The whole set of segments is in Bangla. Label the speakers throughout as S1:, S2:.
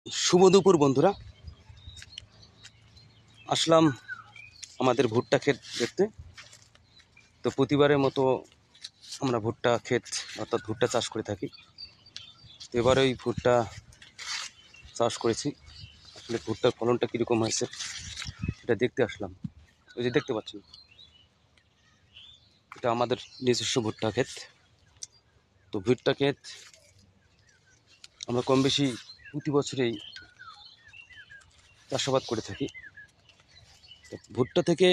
S1: শুভ দুপুর বন্ধুরা, আসলাম আমাদের ভুট্টা ক্ষেত দেখতে। তো প্রতিবারের মতো আমরা ভুট্টা ক্ষেত অর্থাৎ ভুট্টা চাষ করে থাকি। তো এবার ওই ভুট্টা চাষ করেছি। আসলে ভুট্টার ফলনটা কীরকম হয়েছে এটা দেখতে আসলাম। ওই যে দেখতে পাচ্ছেন, এটা আমাদের নিজস্ব ভুট্টা ক্ষেত। তো ভুট্টা ক্ষেত আমরা কম বেশি প্রতি বছরেই চাষাবাদ করে থাকি। তো ভুট্টা থেকে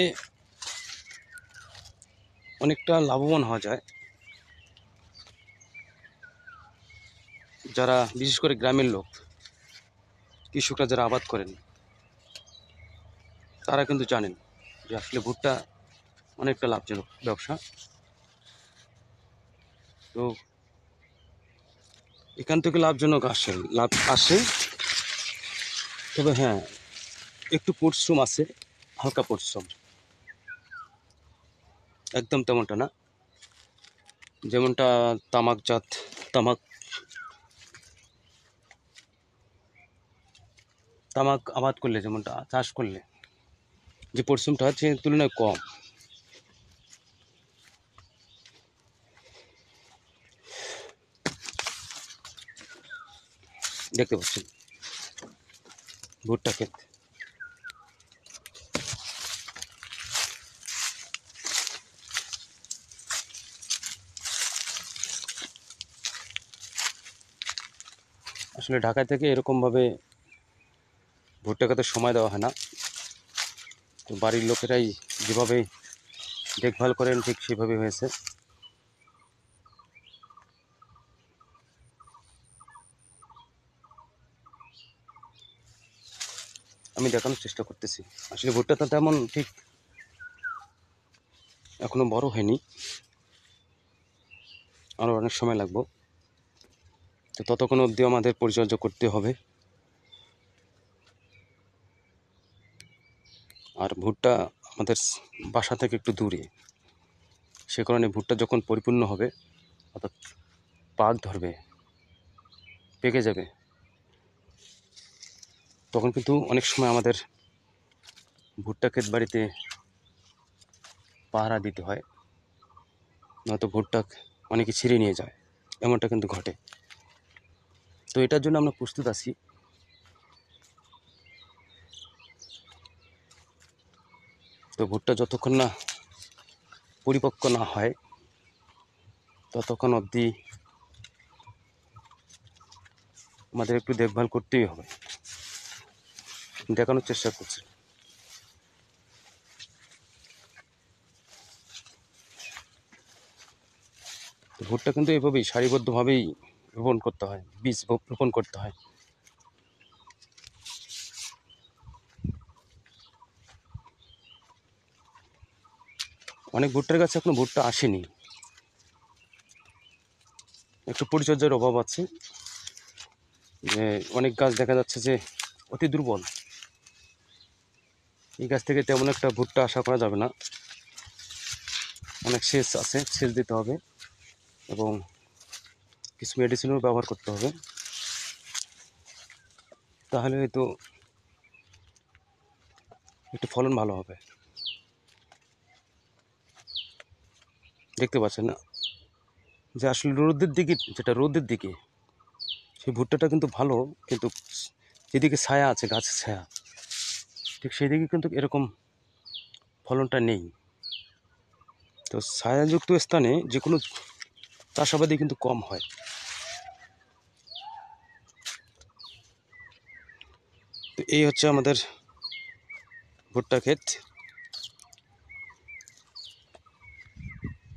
S1: অনেকটা লাভবান হওয়া যায়। যারা বিশেষ করে গ্রামের লোক, কৃষকরা যারা আবাদ করেন, তারা কিন্তু জানেন যে আসলে ভুট্টা অনেকটা লাভজনক ব্যবসা। তো এখান থেকে লাভ আসে, তবে হ্যাঁ, একটু পরিশ্রম আছে, হালকা পরিশ্রম, একদম তেমনটা না যেমনটা তামাক তামাক আবাদ করলে, যেমনটা চাষ করলে যে পরিশ্রমটা হয় সে তুলনায় কম। দেখতে পাচ্ছেন ভুট্টা ক্ষেত। আসলে ঢাকা থেকে এরকমভাবে ভুট্টা ক্ষেতে সময় দেওয়া হয় না। তো বাড়ির লোকেরাই যেভাবে দেখভাল করেন ঠিক সেভাবে হয়েছে। আমি দেখানোর চেষ্টা করতেছি। আসলে ভুট্টাটা তেমন ঠিক এখনো বড় হয়নি, আরও অনেক সময় লাগবে। তো ততক্ষণ অবধি আমাদের পরিচর্যা করতে হবে। আর ভুট্টা আমাদের বাসা থেকে একটু দূরে, সে কারণে ভুট্টা যখন পরিপূর্ণ হবে, অর্থাৎ পাক ধরবে, পেকে যাবে, তখন কিন্তু অনেক সময় আমাদের ভুট্টা ক্ষেত বাড়িতে পাহারা দিতে হয়, নয়তো ভুট্টা অনেকে ছিঁড়ে নিয়ে যায়, এমনটা কিন্তু ঘটে। তো এটার জন্য আমরা প্রস্তুত আছি। তো ভুট্টা যতক্ষণ না পরিপক্ক না হয় ততক্ষণ অবধি আমাদের একটু দেখভাল করতেই হবে। দেখানোর চেষ্টা করছি। তো ভুট্টা কিন্তু এভাবেই সারিবদ্ধভাবেই রোপণ করতে হয়, বীজ রোপণ করতে হয়। অনেক ভুট্টার গাছে এখনো ভুট্টা আসেনি, একটু পরিচর্যার অভাব আছে। যে অনেক গাছ দেখা যাচ্ছে যে অতি দুর্বল, এই গাছ থেকে তেমন একটা ভুট্টা আশা করা যাবে না। অনেক সেচ দিতে হবে এবং কিছু মেডিসিনও ব্যবহার করতে হবে, তাহলে হয়তো একটু ফলন ভালো হবে। দেখতে পাচ্ছেন না যে আসলে রোদের দিকে সেই ভুট্টাটা কিন্তু ভালো, কিন্তু যেদিকে ছায়া আছে, গাছের ছায়া, ঠিক সেই দিকে কিন্তু এরকম ফলনটা নেই। তো ছায়াযুক্ত স্থানে যে কোনো চাষাবাদই কিন্তু কম হয়। তো এই হচ্ছে আমাদের ভুট্টা ক্ষেত।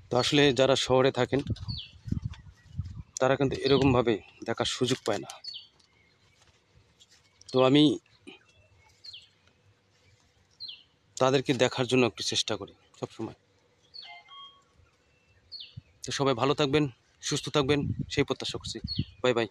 S1: তো আসলে যারা শহরে থাকেন তারা কিন্তু এরকমভাবে দেখার সুযোগ পায় না। তো আমি তাদেরকে দেখার জন্য একটু চেষ্টা করি সবসময়। তো সবাই ভালো থাকবেন, সুস্থ থাকবেন, সেই প্রত্যাশা করছি। Bye bye.